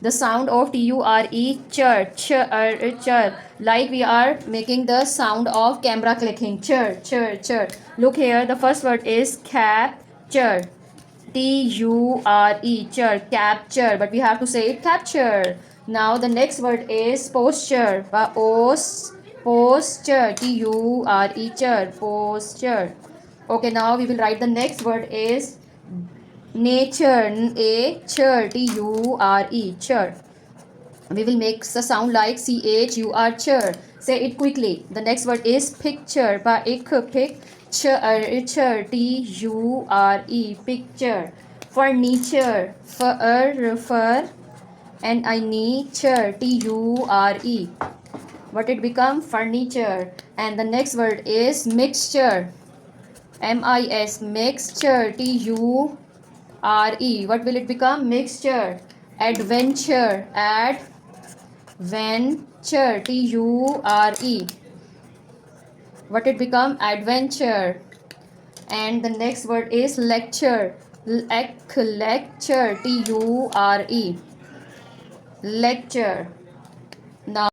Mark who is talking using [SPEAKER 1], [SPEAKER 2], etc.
[SPEAKER 1] The sound of T-U-R-E, chur, chur, chur. Like we are making the sound of camera clicking. Chur, chur, chur. Look here, the first word is capture. T-U-R-E, chur, capture. But we have to say it capture. Now the next word is posture. Posture. T-U-R-E, chur, posture. Okay, now we will write the next word is nature. Nature. T-U-R-E, chur. We will make the sound like chur, chur. Say it quickly. The next word is picture. Picture. T-U-R-E, picture. Furniture. Fur. And I nature. T-U-R-E. What it become? Furniture. And the next word is mixture. M-I-S, mixture. T-U-R-E. What will it become? Mixture. Adventure. Adventure. T-U-R-E. What it become? Adventure. And the next word is lecture. Lecture. T-U-R-E. Lecture. Now